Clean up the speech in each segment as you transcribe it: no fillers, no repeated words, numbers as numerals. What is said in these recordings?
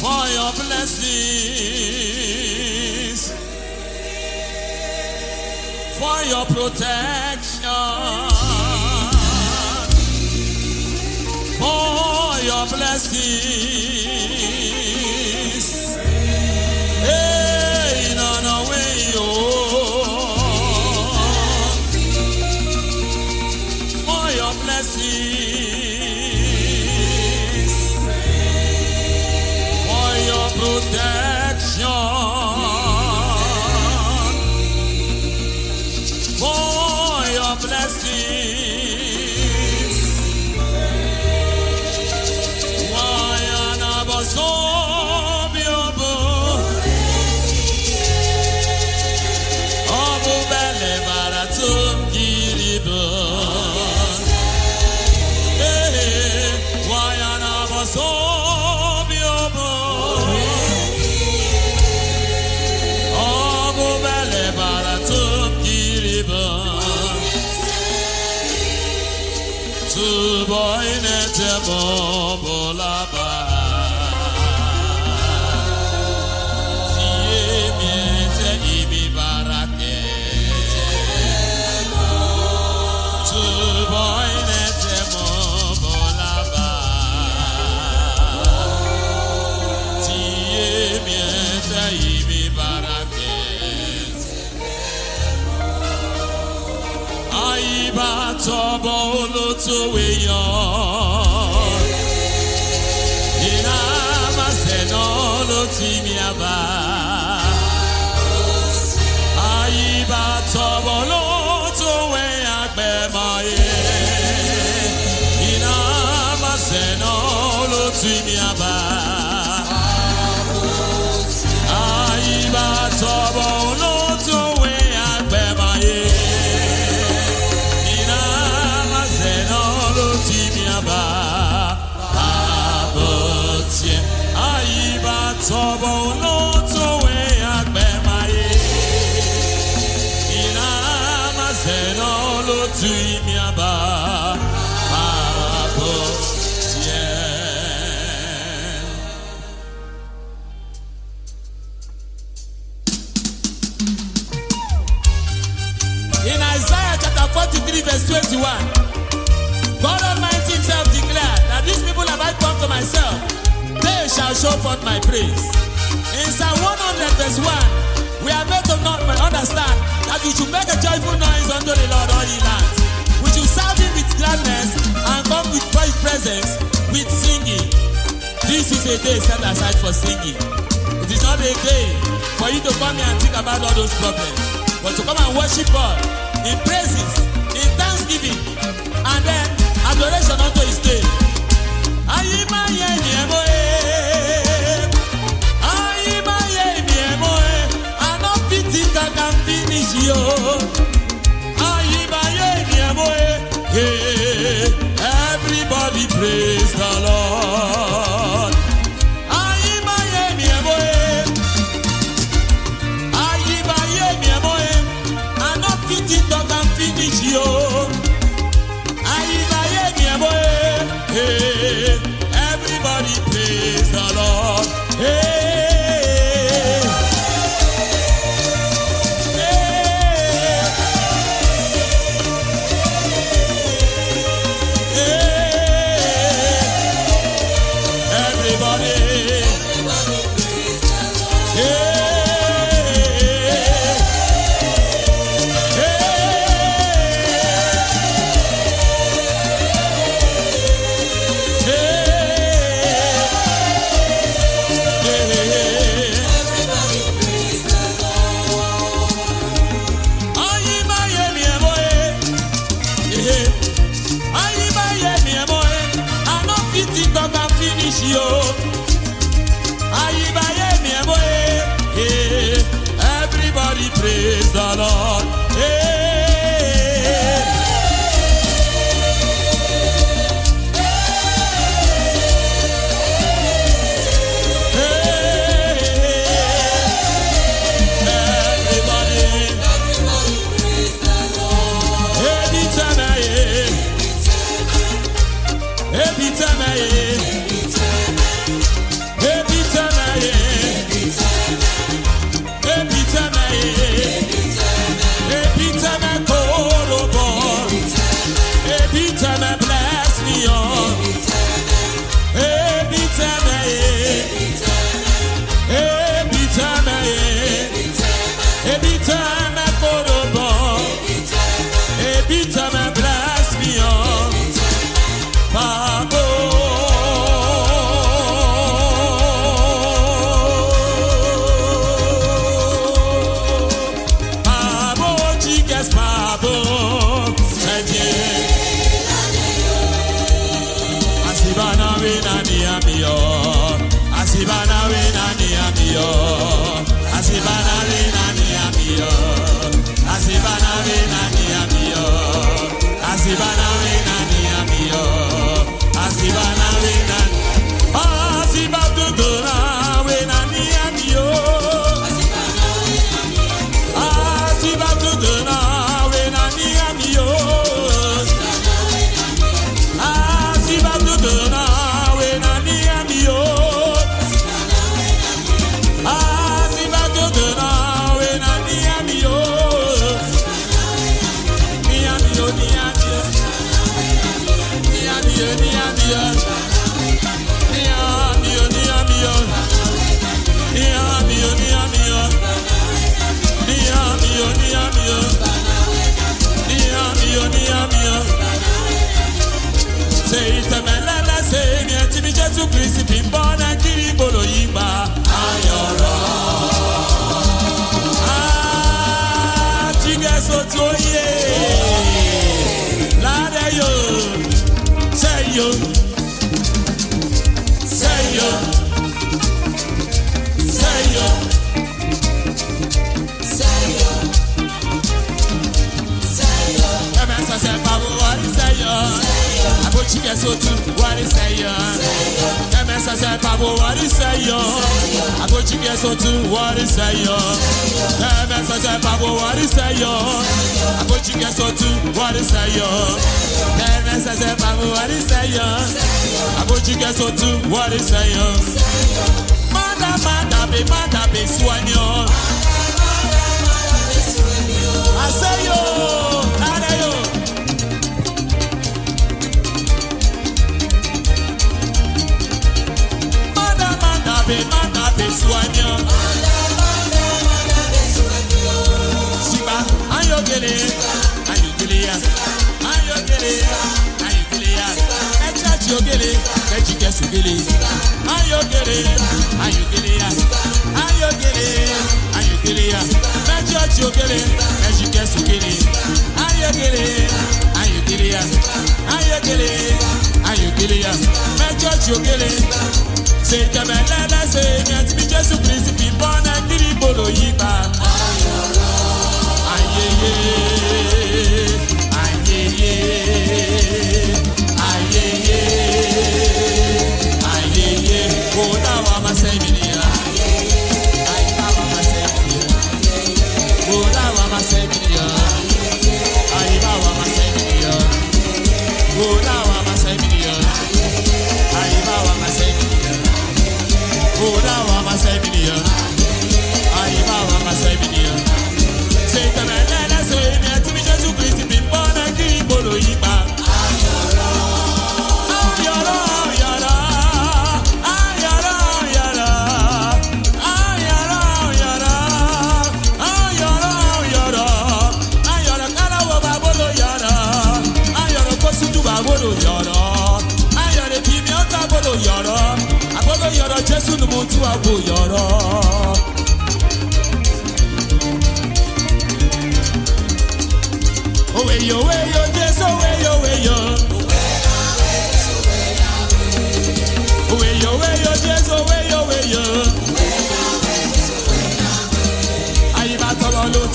for your blessings, for your protection, for your blessings. Hey, no way, for your blessings, for your protection, for your blessings. Why another soul be Obu bele baratum giribu. Why another soul be Obu bele baratum giribu. Tu boy nete bobolaba. Tobo to we ina maseno lo timiaba aiba tobo lo to we agbe maye ina maseno lo timiaba aiba tobo lo to we agbe maye Tobo no to we agbe maye ina mazeno lo tu imiaba parabo In Isaiah chapter 43 verse 21, God Almighty himself declared that these people have I come to myself, they shall show forth my praise. In Psalm 100 verse 1, we are made to not understand that we should make a joyful noise unto the Lord all ye lands. We should serve him with gladness and come before his presence with singing. This is a day set aside for singing. It is not a day for you to come here and think about all those problems, but to come and worship God in praises, in thanksgiving, and then adoration unto his name. Everybody praise the Lord. I'm not fitting to can finish you. Everybody praise the Lord.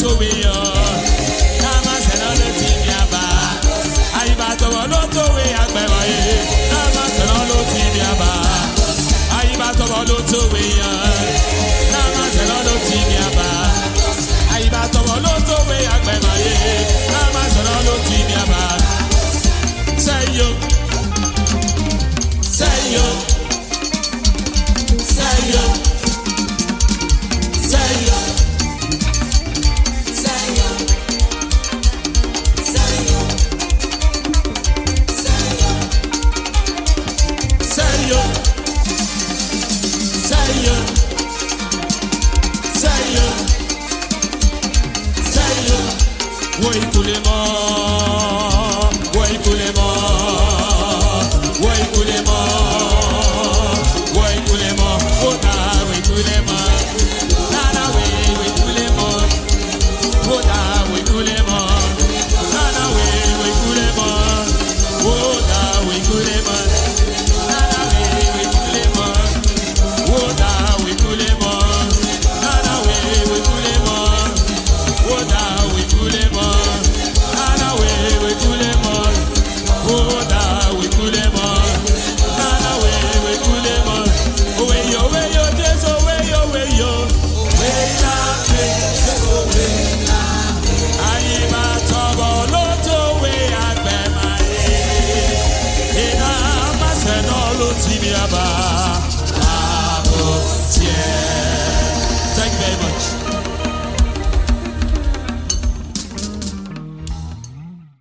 To